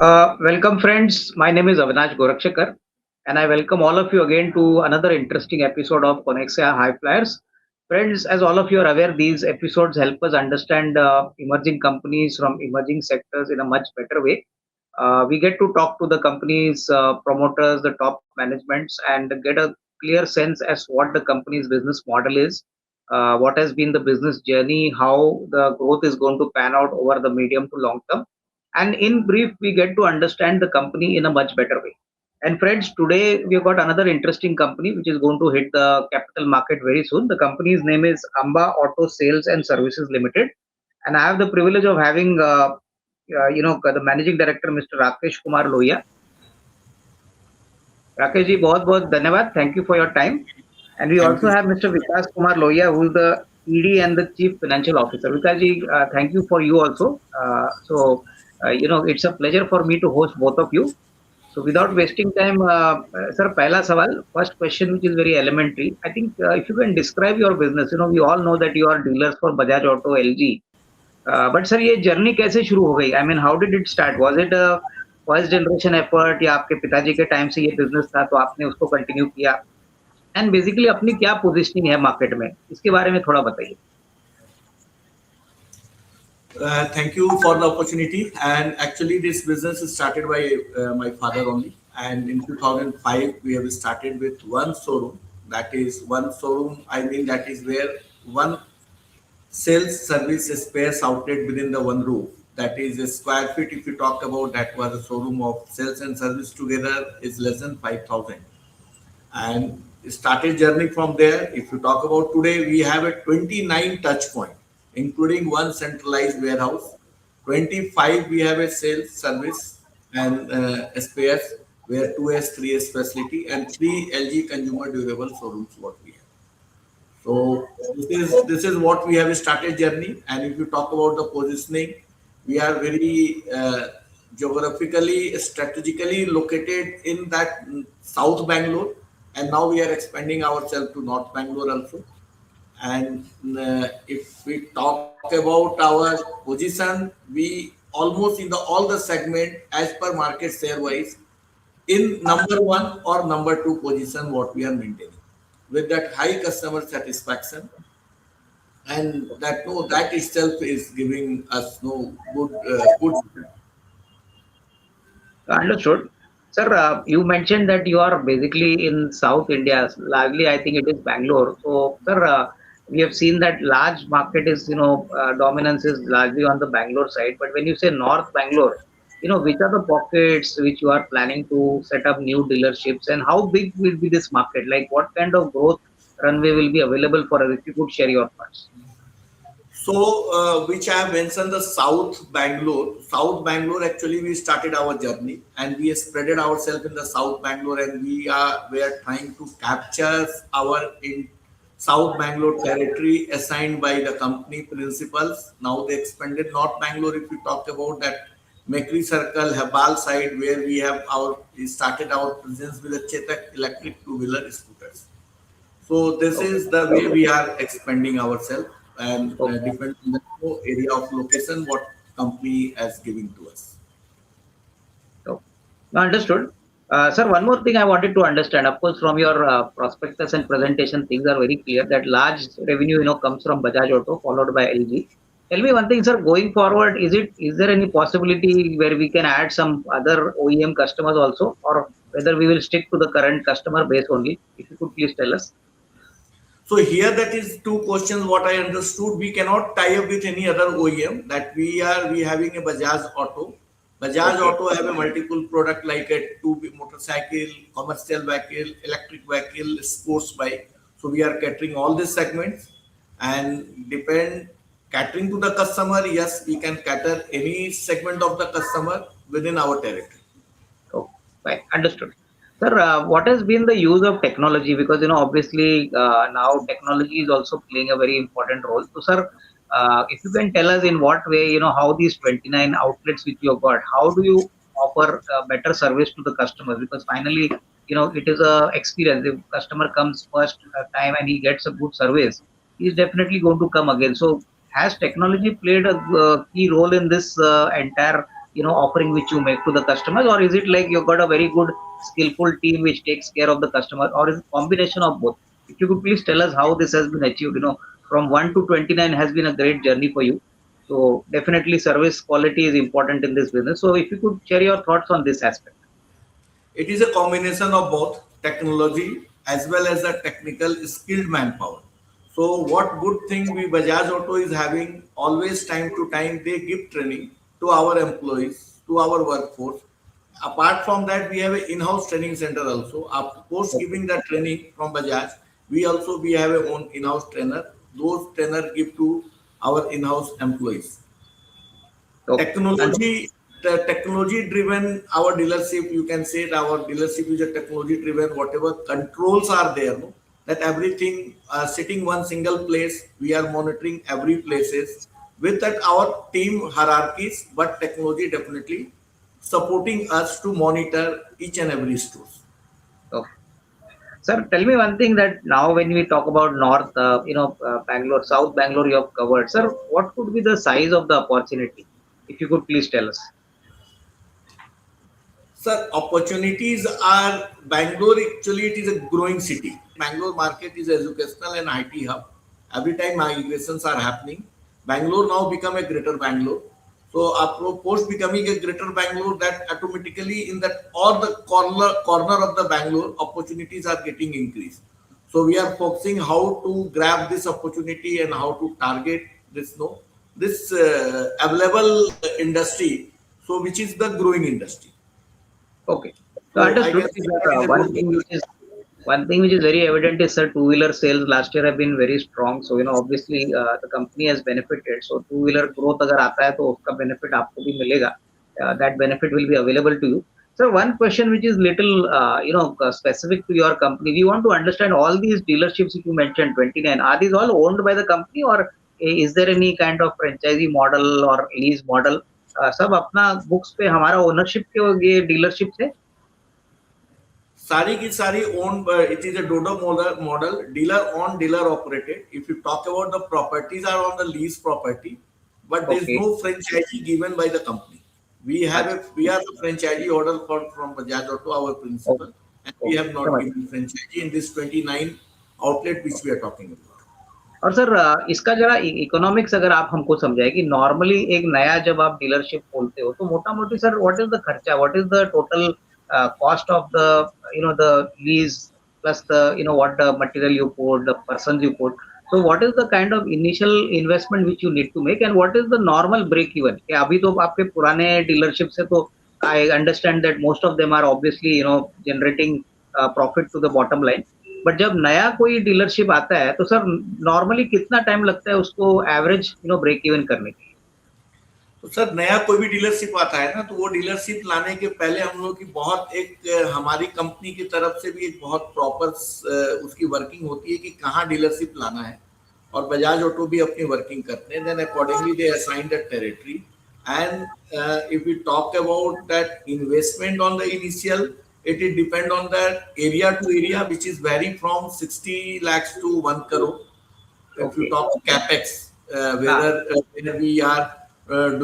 Welcome, friends. My name is Avinash Gorakshakar, and I welcome all of you again to another interesting episode of Connexia High Flyers. Friends, as all of you are aware, these episodes help us understand emerging companies from emerging sectors in a much better way. We get to talk to the companies, promoters, the top managements, and get a clear sense as what the company's business model is, what has been the business journey, how the growth is going to pan out over the medium to long term, and in brief, we get to understand the company in a much better way. And friends, today we've got another interesting company which is going to hit the capital market very soon. The company's name is Amba Auto Sales and Services Limited, and I have the privilege of having the managing director, Mr. Rakesh Kumar Lohia. Rakesh ji, बहुत बहुत धन्यवाद. Thank you for your time. And we Thank also you. have Mr. Vikas Kumar Lohia, who is the ED and the Chief Financial Officer. Vikas ji, thank you for you also. It's a pleasure for me to host both of you. So without wasting time, sir, पहला सवाल, first question, which is very elementary. I think if you can describe your business, we all know that you are dealers for Bajaj Auto, LG. But sir ये journey कैसे शुरू हो गई? I mean how did it start? Was it first generation effort या आपके पिताजी के time से ये बिजनेस था तो आपने उसको कंटिन्यू किया? एंड बेसिकली अपनी क्या पोजीशनिंग है मार्केट में, इसके बारे में थोड़ा बताइए. Thank you for the opportunity. And actually, this business is started by my father only. And in 2005, we have started with one showroom. That is one showroom. I mean, that is where one sales service space outlet within the one roof. That is a square feet. If you talk about that, was a showroom of sales and service together is less than 5,000. And started journey from there. If you talk about today, we have a 29 touch point, including one centralized warehouse. 25 we have a sales service and spares where 2S, 3S facility and 3 LG consumer durable showrooms what we have. So this is what we have started journey. And if you talk about the positioning, we are very geographically, strategically located in that South Bangalore, and now we are expanding ourselves to North Bangalore also. And if we talk about our position, we almost in the all the segment as per market share wise in number one or number two position what we are maintaining with that high customer satisfaction, and that no that itself is giving us no good. Understood. Sir, you mentioned that you are basically in South India. Largely, I think it is Bangalore. So, sir, we have seen that large market is, dominance is largely on the Bangalore side. But when you say North Bangalore, which are the pockets which you are planning to set up new dealerships, and how big will be this market? Like, what kind of growth runway will be available for us? If you could share your thoughts. So, which I have mentioned the South Bangalore. South Bangalore, actually, we started our journey and we spreaded ourselves in the South Bangalore, and we are trying to capture our in South Bangalore territory assigned by the company principals. Now they expanded North Bangalore. If we talk about that Mekri Circle, Habal side, where we started our presence with the Chetak electric two-wheeler scooters. So this Okay. is the way we are expanding ourselves, and Okay. depending on the area of location, what company is giving to us. So, understood. Sir, one more thing I wanted to understand. Of course, from your prospectus and presentation, things are very clear that large revenue, comes from Bajaj Auto, followed by LG. Tell me one thing, sir. Going forward, is there any possibility where we can add some other OEM customers also, or whether we will stick to the current customer base only? If you could please tell us. So here that is two questions. What I understood, we cannot tie up with any other OEM. That we having a Bajaj Auto. Bajaj Okay. Auto have a multiple product like a motorcycle, commercial vehicle, electric vehicle, sports bike. So we are catering all these segments, and depend catering to the customer. Yes, we can cater any segment of the customer within our territory. Oh, right. Understood. Sir, what has been the use of technology? Because, obviously, now technology is also playing a very important role. So, sir, if you can tell us in what way, how these 29 outlets which you have got, how do you offer better service to the customers? Because finally, it is a experience. If customer comes first time and he gets a good service, he is definitely going to come again. So, has technology played a key role in this entire offering which you make to the customers, or is it like you've got a very good skillful team which takes care of the customer, or is it combination of both? If you could please tell us how this has been achieved. From 1 to 29 has been a great journey for you. So definitely service quality is important in this business. So if you could share your thoughts on this aspect. It is a combination of both technology as well as the technical skilled manpower. So what good thing we Bajaj Auto is having always time to time they give training to our employees, to our workforce. Apart from that, we have an in-house training center also. After post giving the training from Bajaj, we have a own in-house trainer. Those trainer give to our in-house employees. Okay. Technology, the technology driven our dealership, you can say that our dealership is a technology driven. Whatever controls are there, no? That everything sitting one single place, we are monitoring every places with that our team hierarchies, but technology definitely supporting us to monitor each and every stores. Okay. Sir, tell me one thing, that now when we talk about North, Bangalore, South Bangalore you have covered. Sir, what could be the size of the opportunity? If you could please tell us. Sir, opportunities are Bangalore. Actually, it is a growing city. Bangalore market is educational and IT hub. Every time migrations are happening, Bangalore now become a greater Bangalore. So, post becoming a greater Bangalore, that automatically in that all the corner of the Bangalore, opportunities are getting increased. So, we are focusing how to grab this opportunity and how to target this available industry. So, which is the growing industry. Okay. So So I understood. can say that Sir, is a good business. one thing which is very evident is, sir, two-wheeler sales last year have been very strong. So obviously the company has benefited. So two-wheeler growth अगर आता है तो उसका benefit आपको भी मिलेगा. That benefit will be available to you. So one question which is little specific to your company. We want to understand all these dealerships you mentioned 29. Are these all owned by the company, or is there any kind of franchisee model or lease model? सब अपना books पे हमारा ownership के ये dealership है. Sari ki sari owned by, it is a Dodo model, dealer owned, dealer operated. If you talk about the properties are on the lease property, but there is Okay. no franchisee given by the company. We are the franchisee order from Bajaj Auto, our principal, and we have not समझ. given franchisee in this 29 outlet which we are talking about. और sir इसका जरा economics अगर आप हमको समझाए कि normally एक नया जब आप डीलरशिप खोलते हो तो मोटा मोटी सर व्हाट इज द खर्चा, what is the total cost of the the lease plus the what the material you put, the person you put. So what is the kind of initial investment which you need to make, and what is the normal break even? कि अभी तो आपके पुराने dealership से तो I understand that most of them are obviously generating profit to the bottom line. But जब नया कोई डीलरशिप आता है तो सर नॉर्मली कितना टाइम लगता है उसको एवरेज ब्रेक इवन करने के लिए? तो सर नया कोई भी डीलरशिप आता है ना, तो वो डीलरशिप लाने के पहले हम लोग की बहुत एक हमारी कंपनी की तरफ से भी एक बहुत प्रॉपर उसकी वर्किंग होती है कि कहाँ डीलरशिप लाना है, और बजाज ऑटो भी अपनी वर्किंग करते हैं. Then accordingly they assign the territory, and if you talk about that investment on the initial, it will depend on the area to area, which is vary from 60 lakhs to 1 crore. If Okay. you talk capex, whether we are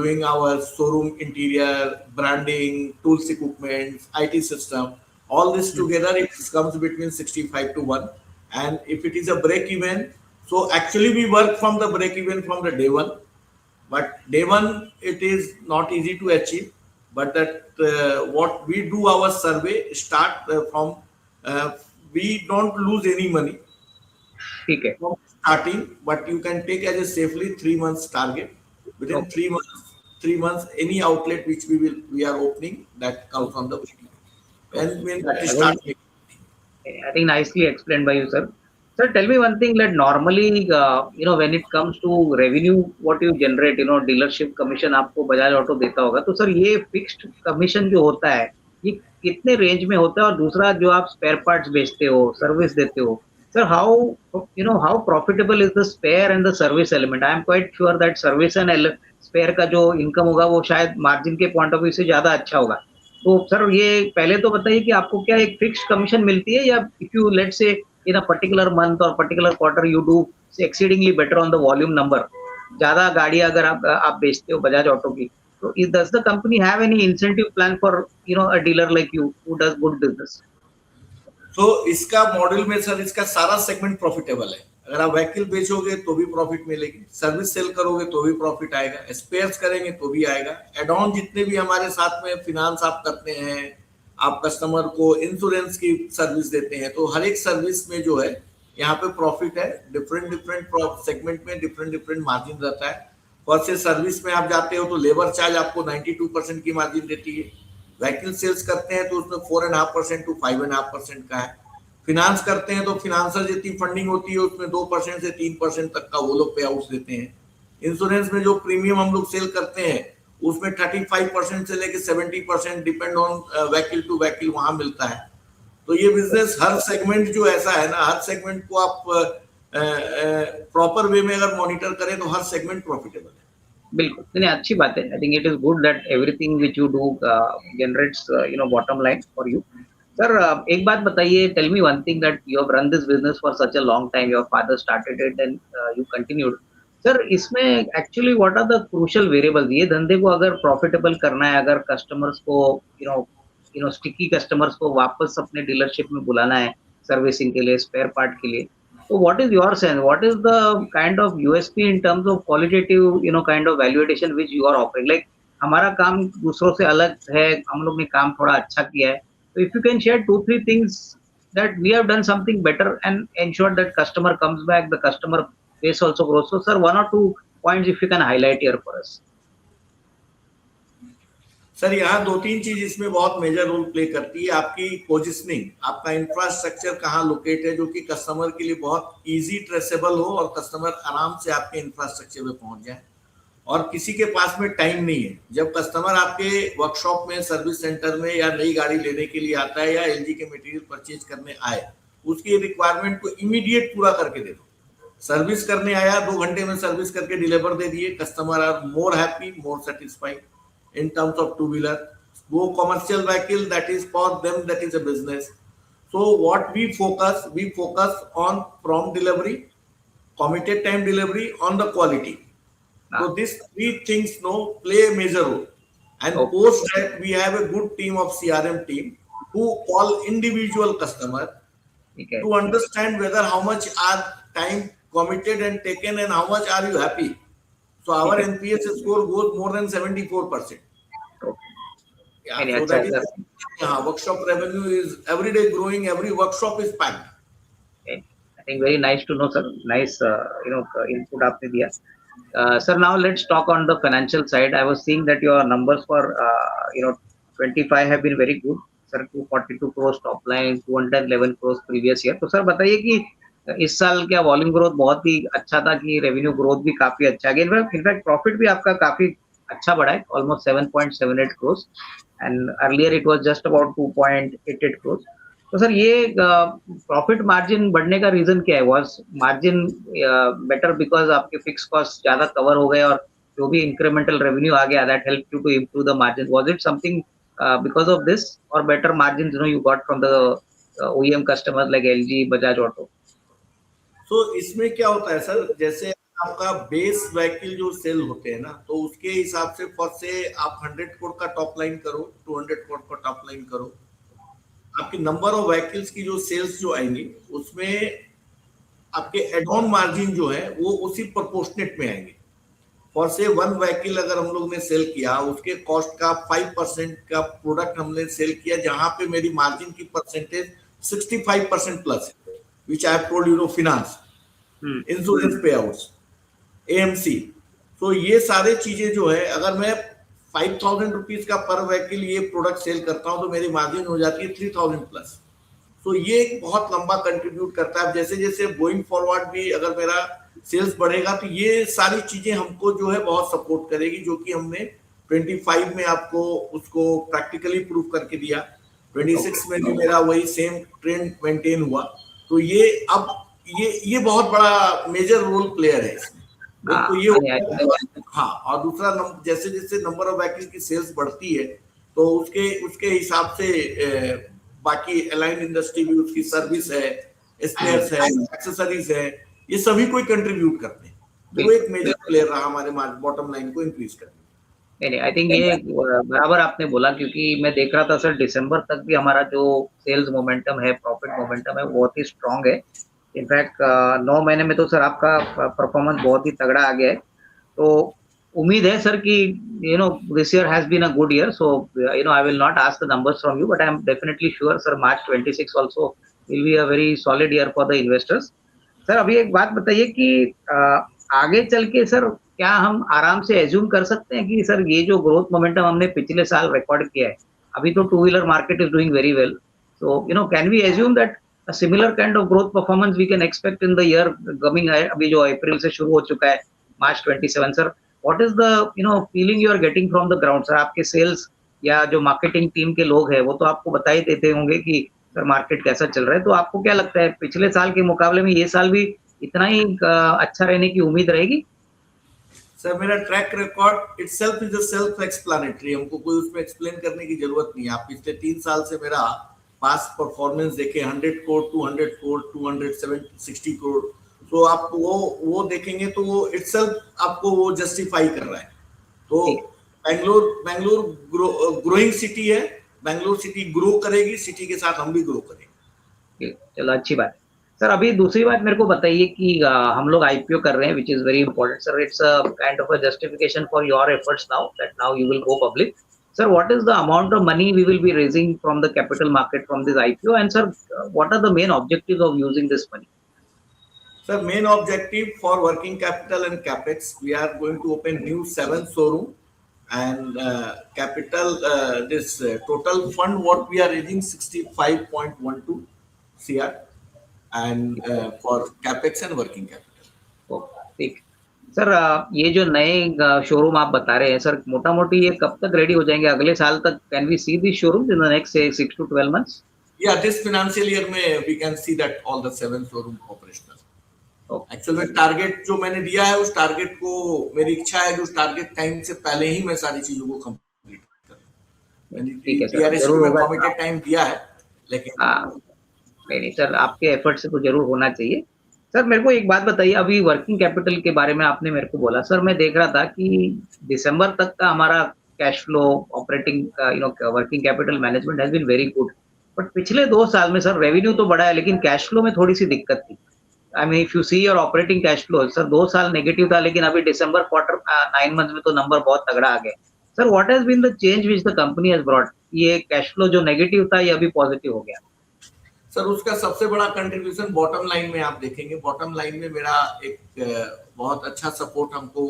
doing our showroom interior, branding, tools, equipment, IT system, all this together, it comes between 65 to 1. And if it is a break even, so actually we work from the break even from the day one, but day one it is not easy to achieve. But that what we do our survey start from we don't lose any money ठीक है. from starting, but you can take as a safely 3 months target. Within Okay. 3 months, any outlet which we are opening that comes on the break. When that Again, start making. I think nicely explained by you, sir. Sir, tell me one thing, that normally, when it comes to revenue, what you generate, dealership commission आपको Bajaj auto देता होगा, तो sir ये fixed commission जो होता है, ये कितने रेंज में होता है? और दूसरा जो आप स्पेयर पार्ट्स बेचते हो, सर्विस देते हो, sir how profitable is the spare and the service element? I am quite sure that service and spare का जो इनकम होगा वो शायद मार्जिन के पॉइंट ऑफ व्यू से ज्यादा अच्छा होगा. तो सर ये पहले तो बताइए कि आपको क्या एक फिक्स्ड कमीशन मिलती है, या if you let's say in a particular month और particular quarter you do exceedingly better on the volume number, ज्यादा गाड़ियां अगर आप बेचते हो बजाज ऑटो की, So does the company have any incentive plan for a dealer like you who does good business? तो इसका मॉडल में सर इसका सारा सेगमेंट प्रॉफिटेबल है। अगर आप व्हीकल बेचोगे तो भी प्रॉफिट मिलेगी, सर्विस सेल करोगे तो भी प्रॉफिट आएगा, स्पेयर्स करेंगे तो भी आएगा, एड ऑन जितने भी हमारे साथ में फिनांस आप करते हैं, आप कस्टमर को इंश्योरेंस की सर्विस देते हैं, तो हर एक सर्विस में जो है यहाँ पे प्रॉफिट है। डिफरेंट डिफरेंट सेगमेंट में डिफरेंट डिफरेंट मार्जिन रहता है। फर्स्ट से सर्विस में आप जाते हो तो लेबर चार्ज आपको 92% की मार्जिन देती है। व्हीकल सेल्स करते हैं तो उसमें 4.5% टू 5.5% का है। फिनांस करते हैं तो फिनांसर जितनी फंडिंग होती है उसमें 2% से 3% तक का वो लोग पे आउट देते हैं। इंश्योरेंस में जो प्रीमियम हम लोग सेल करते हैं उसमें 35% से लेके 70% depend on vehicle to vehicle वहां मिलता है। तो ये बिजनेस हर सेगमेंट जो ऐसा है ना, हर सेगमेंट को आप प्रॉपर वे में अगर मॉनिटर करें तो हर सेगमेंट प्रॉफिटेबल है। बिल्कुल, नहीं अच्छी बात है। I think it is good that everything which you do generates bottom line for you. Sir एक बात बताइए, tell me one thing that you have run this business for such a long time, your father started it and you continued. Sir इसमें actually what are the crucial variables? ये धंधे को अगर profitable करना है, अगर कस्टमर्स को sticky customers को वापस अपने डीलरशिप में बुलाना है सर्विसिंग के लिए, स्पेयर पार्ट के लिए, so what is your sense? What is the kind of USP in terms of qualitative, kind of value addition which you are offering? Like हमारा काम दूसरों से अलग है, हम लोग ने काम थोड़ा अच्छा किया है. So if you can share 2-3 things that we have done something better and ensure that customer comes back, the customer base also grows. So sir, 1 or 2 points if you can highlight here for us. Sir यहाँ 2-3 चीज इसमें बहुत major role play करती है। आपकी positioning, आपका infrastructure कहाँ locate है जो कि कस्टमर के लिए बहुत इजी ट्रेसेबल हो और कस्टमर आराम से आपके इंफ्रास्ट्रक्चर में पहुंच जाए। और किसी के पास में टाइम नहीं है, जब कस्टमर आपके वर्कशॉप में, सर्विस सेंटर में या नई गाड़ी लेने के लिए आता है या एलजी के मटेरियल परचेज करने आए, उसकी रिक्वायरमेंट को इमीडिएट पूरा करके दे दो। सर्विस करने आया, 2 घंटे में सर्विस करके डिलीवर दे दिए, customer are more happy, more satisfied. In terms of two-wheeler, go commercial vehicle, that is for them, that is a business. So what we focus on from delivery, committed time delivery, on the quality. So these 3 things play a major role. And post that we have a good team of CRM team who call individual customer to understand whether how much are time committed and taken and how much are you happy. So our NPS score goes more than 74%. Yeah, so that is workshop revenue is every day growing. Every workshop is packed. Okay. I think very nice to know, sir. Nice, input आपने दिया. Sir, now let's talk on the financial side. I was seeing that your numbers for 25 have been very good. Sir, 242 crores top line, 211 crores previous year. तो sir बताइए कि इस साल क्या volume growth बहुत ही अच्छा था कि रेवेन्यू ग्रोथ भी काफी अच्छा है? इनफैक्ट प्रॉफिट भी आपका काफी अच्छा बढ़ा है, almost 7.78 crores and earlier it was just about 2.88 crores. तो सर ये प्रॉफिट मार्जिन बढ़ने का रीजन क्या है? वाज मार्जिन बेटर बिकॉज आपके फिक्स कॉस्ट ज्यादा कवर हो गए और जो भी इंक्रीमेंटल रेवेन्यू आ गया that help you to improve the margin? Was it something because of this or better margins you got from the OEM customers like LG, Bajaj Auto? तो इसमें क्या होता है सर, जैसे आपका बेस व्हीकल जो सेल होते हैं ना, तो उसके हिसाब से फर्स्ट से आप 100 करोड़ का टॉप लाइन करो, 200 करोड़ का टॉप लाइन करो, आपकी नंबर ऑफ व्हीकल्स की जो सेल्स जो आएंगी उसमें आपके एड ऑन मार्जिन जो है वो उसी प्रोपोर्शनेट में आएंगे। फॉर से 1 व्हीकल अगर हम लोग ने सेल किया, उसके कॉस्ट का 5% का प्रोडक्ट हमने सेल किया, जहां पे मेरी मार्जिन की परसेंटेज 65% प्लस है, which I have told you, finance, insurance payouts, AMC. तो ये सारे चीजें जो है, अगर मैं 5,000 रुपीज का पर व्हीकल ये प्रोडक्ट सेल करता हूं तो मेरी मार्जिन हो जाती है 3,000 प्लस। तो ये एक बहुत लंबा कंट्रीब्यूट करता है। जैसे जैसे गोइंग फॉरवर्ड भी अगर मेरा सेल्स बढ़ेगा तो ये सारी चीजें हमको जो है बहुत सपोर्ट करेगी, जो कि हमने 25 में आपको उसको प्रैक्टिकली प्रूव करके दिया। 26 में भी मेरा वही सेम ट्रेंड मेंटेन हुआ। तो ये अब ये बहुत बड़ा मेजर रोल प्लेयर है इसमें। तो ये हाँ, और दूसरा जैसे जैसे नंबर ऑफ व्हीकल की सेल्स बढ़ती है तो उसके हिसाब से बाकी अलाइन इंडस्ट्री भी, उसकी सर्विस है, स्पेयर्स है, एक्सेसरीज है, ये सभी कोई कंट्रीब्यूट करते हैं। तो एक मेजर प्लेयर रहा हमारे बॉटम लाइन को इंक्रीज करने। नहीं, आई थिंक ये बराबर आपने बोला, क्योंकि मैं देख रहा था सर दिसंबर तक भी हमारा जो सेल्स मोमेंटम है, प्रॉफिट मोमेंटम है, वो बहुत ही स्ट्रांग है। इनफैक्ट 9 महीने में तो सर आपका परफॉर्मेंस बहुत ही तगड़ा आ गया है। तो उम्मीद है सर कि this year has been a good year, so I will not ask the numbers from you, but I am definitely sure sir March 26 also will be a very solid year for the investors. Sir अभी एक बात बताइए कि आगे चल के sir क्या हम आराम से एज्यूम कर सकते हैं कि सर ये जो ग्रोथ मोमेंटम हमने पिछले साल रिकॉर्ड किया है, अभी तो two wheeler market is doing very well, so can we assume that a similar kind of growth performance we can expect in the year coming है, अभी जो अप्रैल से शुरू हो चुका है, March 27 sir? What is the feeling you are getting from the ground sir? आपके sales या जो मार्केटिंग टीम के लोग हैं वो तो आपको बता ही देते होंगे कि सर मार्केट कैसा चल रहा है, तो आपको क्या लगता है पिछले साल के मुकाबले में ये साल भी इतना ही अच्छा रहने की उम्मीद रहेगी? सर मेरा track record itself is self explanatory, हमको कोई उसमें एक्सप्लेन करने की जरूरत नहीं है। आप पिछले 3 साल से मेरा पास्ट परफॉर्मेंस देखे, 100 करोड़, 200 करोड़, 260 करोड़, तो आप वो देखेंगे तो वो इटसेल्फ आपको वो जस्टिफाई कर रहा है। तो बेंगलोर ग्रोइंग सिटी है, बेंगलोर सिटी ग्रो करेगी, सिटी के साथ हम भी ग्रो करेंगे। चलो अच्छी बात है। सर अभी दूसरी बात मेरे को बताइए कि हम लोग आईपीओ कर रहे हैं, which is very important sir, it's a kind of a justification for your efforts now that now you will go public. Sir what is the amount of money we will be raising from the capital market from this IPO, and sir what are the main objectives of using this money? Sir, main objective for working capital and capex, we are going to open new 7 showroom, and capital this total fund what we are raising 65.12 CR, and for capex and working capital. ठीक sir, ये जो नए showroom आप बता रहे हैं sir, मोटा मोटी ये कब तक रेडी हो जाएंगे? अगले साल तक can we see this showroom in the next 6 to 12 months? Yeah, this financial year में we can see that all the 7 showroom operational. Actual में टारगेट जो मैंने दिया है, उस टारगेट को मेरी इच्छा है कि उस टारगेट टाइम से पहले ही मैं सारी चीजों को कंप्लीट करूं। ठीक है सर, जरूर होगा। कमिटेड टाइम दिया है, लेकिन नहीं सर, आपके एफर्ट से तो जरूर होना चाहिए। सर मेरे को एक बात बताइए, अभी वर्किंग कैपिटल के बारे में आपने मेरे को बोला सर, मैं देख रहा था कि दिसंबर तक का हमारा cash flow operating working capital management has been very good, but पिछले 2 साल में सर रेवेन्यू तो बढ़ा है लेकिन कैश फ्लो में थोड़ी सी दिक्कत थी। I mean if you see your operating cash flow sir, 2 साल नेगेटिव था, लेकिन अभी दिसंबर क्वार्टर 9 मंथ में तो नंबर बहुत तगड़ा आ गया। Sir what has been the change which the company has brought? ये कैश फ्लो जो नेगेटिव था ये अभी पॉजिटिव हो गया? सर उसका सबसे बड़ा कंट्रीब्यूशन बॉटम लाइन में आप देखेंगे। बॉटम लाइन में मेरा एक बहुत अच्छा सपोर्ट हमको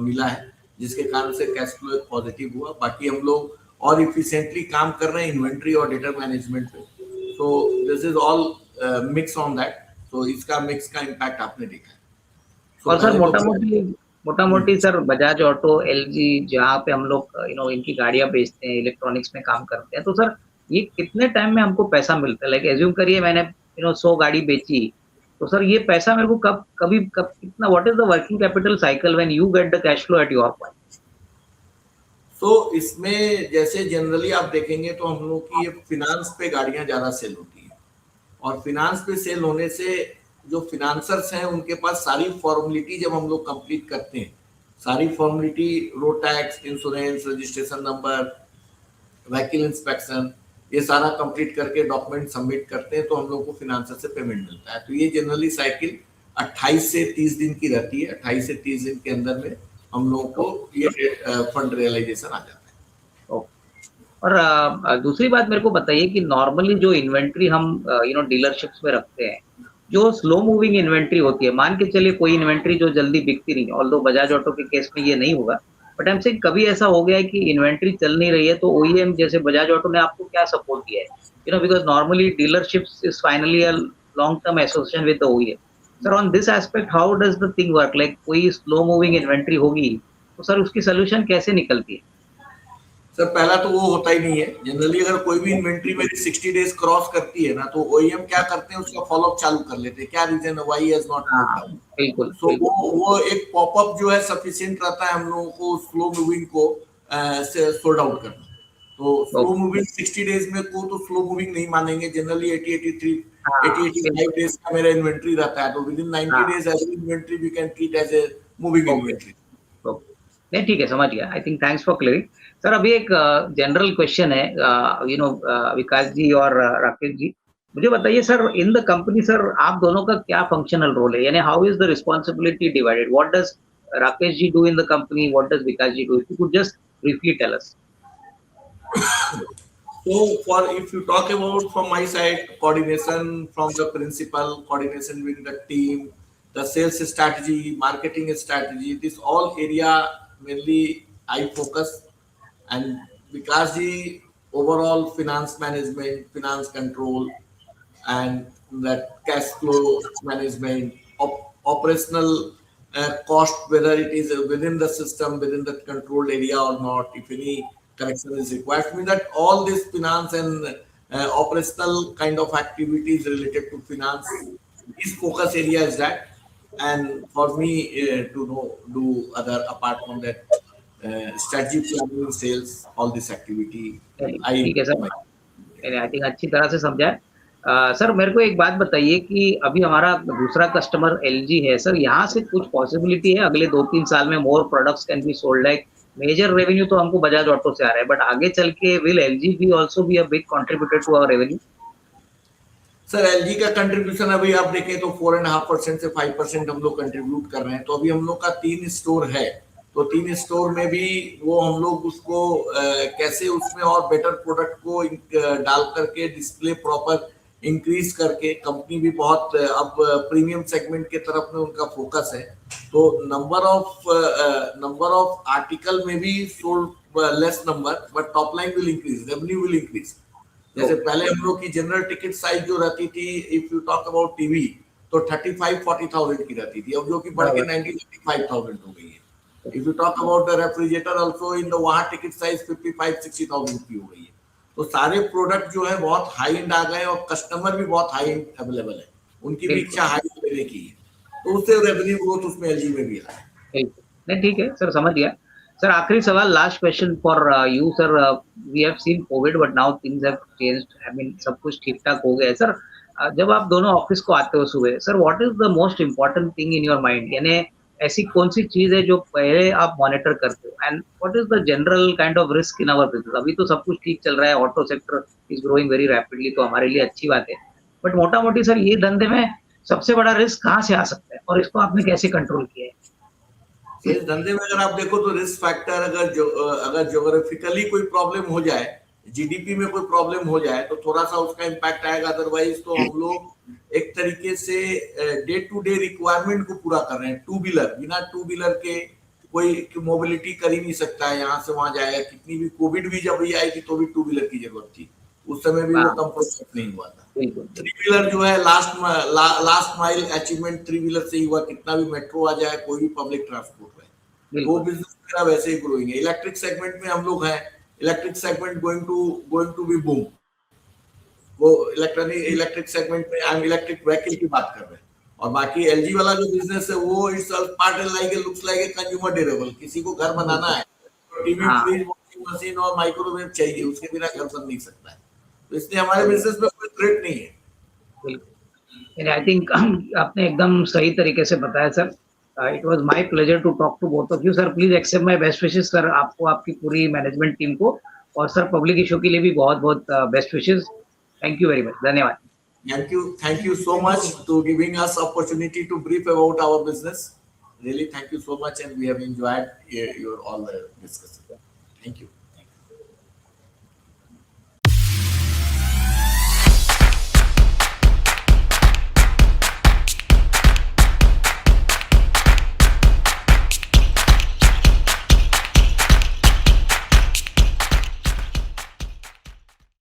मिला है, जिसके कारण से कैश फ्लो एक पॉजिटिव हुआ। बाकी हम लोग और इफिशिएंटली काम कर रहे हैं इन्वेंट्री और डेटा मैनेजमेंट पे, तो this is all mix on that, तो इसका मिक्स का इम्पैक्ट आपने देखा है। और सर मोटा मोटी सर बजाज ऑटो, एलजी, जहाँ पे हम लोग इनकी गाड़ियां बेचते हैं, इलेक्ट्रॉनिक्स में काम करते हैं, तो सर ये कितने टाइम में हमको पैसा मिलता है? लाइक एज्यूम करिए मैंने 100 गाड़ी बेची, तो सर ये पैसा मेरे को कब कितना, what is the working capital cycle when you get the cash flow at your point? तो इसमें जैसे जनरली आप देखेंगे तो हम लोग की ये फिनांस पे गाड़ियां ज्यादा सेल होती है, और फिनांस पे सेल होने से जो फिनांसर्स हैं उनके पास सारी फॉर्मेलिटी जब हम लोग कंप्लीट करते हैं, सारी formality, road tax, insurance, registration number, vehicle inspection, ये सारा कंप्लीट करके डॉक्यूमेंट सबमिट करते हैं, तो हम लोग को फिनांसर से पेमेंट मिलता है। तो ये जनरली साइकिल 28 से 30 दिन की रहती है। 28 से 30 दिन के अंदर में हम लोगों को ये फंड रियलाइजेशन आ जाता है। और दूसरी बात मेरे को बताइए कि नॉर्मली जो इन्वेंट्री हम डीलरशिप्स में रखते हैं, जो स्लो मूविंग इन्वेंट्री होती है, मान के चलिए कोई इन्वेंट्री जो जल्दी बिकती नहीं है, ऑल्दो बजाज ऑटो के केस में ये नहीं होगा, बट हमसे कभी ऐसा हो गया है कि इन्वेंट्री चल नहीं रही है, तो ओईएम जैसे बजाज ऑटो ने आपको क्या सपोर्ट दिया है? Because normally dealerships is finally a long term association with the OEM. Sir on this aspect how does the thing work? Like कोई स्लो मूविंग इन्वेंट्री होगी तो सर उसकी सोल्यूशन कैसे निकलती है? सर पहला तो वो होता ही नहीं है। जनरली अगर कोई भी इन्वेंट्री मेरी 60 डेज क्रॉस करती है ना, तो ओईएम क्या करते हैं, उसका फॉलोअप चालू कर लेते हैं, क्या रीजन है, why has not worked out. बिल्कुल। सो वो एक पॉपअप जो है सफिशिएंट रहता है हम लोगों को स्लो मूविंग को सोल्ड आउट करना। तो स्लो मूविंग 60 डेज में को तो स्लो मूविंग नहीं मानेंगे। जनरली 80-85 डेज का मेरा इन्वेंट्री रहता है, तो within 90 days every inventory we can treat as a moving inventory. नहीं ठीक है, समझ गया। I think thanks for clearing. Sir अभी एक जनरल क्वेश्चन है, विकास जी और राकेश जी, मुझे बताइए sir, in the company sir आप दोनों का क्या फंक्शनल रोल है, यानी how is the responsibility divided, what does Rakesh ji do in the company, what does Vikas ji do, if you could just briefly tell us. So, for if you talk about from my side, coordination from the principal, coordination with the team, the sales strategy, marketing strategy, this all area mainly I focus, and because the overall finance management, finance control, and that cash flow management, operational cost, whether it is within the system, within the controlled area or not, if any correction is required. I mean that all this finance and operational kind of activities related to finance, his focus area is that. And for me to know, do other apart from that strategy planning, sales, all this activity, I ठीक है sir, मैंने I think अच्छी तरह से समझा है। Sir मेरे को एक बात बताइए कि अभी हमारा दूसरा कस्टमर एलजी है सर, यहाँ से कुछ पॉसिबिलिटी है अगले 2-3 साल में more products can be sold, like major revenue तो हमको बजाज ऑटो से आ रहा है, बट आगे चल के will LG be also be a big contributor to our revenue? Sir LG का कंट्रीब्यूशन अभी आप देखें तो 4.5% से 5% हम लोग कंट्रीब्यूट कर रहे हैं। तो अभी हम लोग का 3 स्टोर है, तो 3 स्टोर में भी वो हम लोग उसको कैसे उसमें और बेटर प्रोडक्ट को डाल करके डिस्प्ले प्रॉपर इंक्रीज करके, कंपनी भी बहुत अब प्रीमियम सेगमेंट के तरफ में उनका फोकस है। तो नंबर ऑफ आर्टिकल में भी sold less number, but top line will increase, revenue will increase. जैसे पहले हम लोग की जनरल टिकट साइज जो रहती थी, if you talk about TV, तो 35-40,000 की रहती थी, अब जो कि बढ़ के 90-95,000 हो गई है। If you talk about the refrigerator also, in the वहां टिकट साइज 55-60,000 की हो गई है। तो सारे प्रोडक्ट जो है बहुत हाई एंड आ गए, और कस्टमर भी बहुत हाई एंड अवेलेबल है, उनकी भी इच्छा हाई लेने की है, तो उससे रेवेन्यू ग्रोथ उसमें एलजी में भी आ है। नहीं ठीक है सर, समझ गया। सर आखिरी सवाल, last question for you sir, we have seen COVID but now things have changed, I mean सब कुछ ठीक ठाक हो गया है सर। जब आप दोनों ऑफिस को आते हो सुबह sir, what is the most important thing in your mind, यानी ऐसी कौन सी चीज है जो पहले आप मॉनिटर करते हो, and what is the general kind of risk in our business? अभी तो सब कुछ ठीक चल रहा है, auto sector is growing very rapidly, तो हमारे लिए अच्छी बात है, बट मोटा मोटी सर ये धंधे में सबसे बड़ा रिस्क कहाँ से आ सकता है, और इसको आपने कैसे कंट्रोल किया है? इस धंधे में अगर आप देखो तो रिस्क फैक्टर, अगर ज्योग्राफिकली कोई प्रॉब्लम हो जाए, जीडीपी में कोई प्रॉब्लम हो जाए, तो थोड़ा सा उसका इम्पैक्ट आएगा। अदरवाइज तो हम लोग एक तरीके से डे टू डे रिक्वायरमेंट को पूरा कर रहे हैं। टू व्हीलर, बिना टू व्हीलर के कोई मोबिलिटी कर ही नहीं सकता है, यहाँ से वहां जाएगा। कितनी भी कोविड भी जब भी आई थी तो भी टू व्हीलर की जरूरत थी, उस समय भी वो कंप्रोमाइज नहीं हुआ था। थ्री व्हीलर जो है last mile achievement three wheeler से ही हुआ। कितना भी मेट्रो आ जाए, कोई भी पब्लिक ट्रांसपोर्ट है, वो बिजनेस मेरा वैसे ही ग्रोइंग है। इलेक्ट्रिक सेगमेंट में हम लोग हैं, electric segment going to be boom. वो इलेक्ट्रिक सेगमेंट में हम इलेक्ट्रिक व्हीकल की बात कर रहे हैं। और बाकी एलजी वाला जो बिजनेस है वो it's part and like looks like a consumer durable. किसी को घर बनाना है, टीवी, फ्रिज, वॉशिंग मशीन और माइक्रोवेव चाहिए, उसके बिना घर बन नहीं सकता है। तो इसलिए हमारे बिजनेस में कोई थ्रेट नहीं है। आई थिंक आपने एकदम सही तरीके से बताया sir. It was my pleasure to talk to both of you sir. Please accept my best wishes sir, आपको, आपकी पूरी मैनेजमेंट टीम को, और सर पब्लिक इशू के लिए भी बहुत बहुत best wishes. Thank you very much, धन्यवाद। Thank you so much to giving us opportunity to brief about our business. Really, thank you so much, and we have enjoyed your all the discussion. Thank you.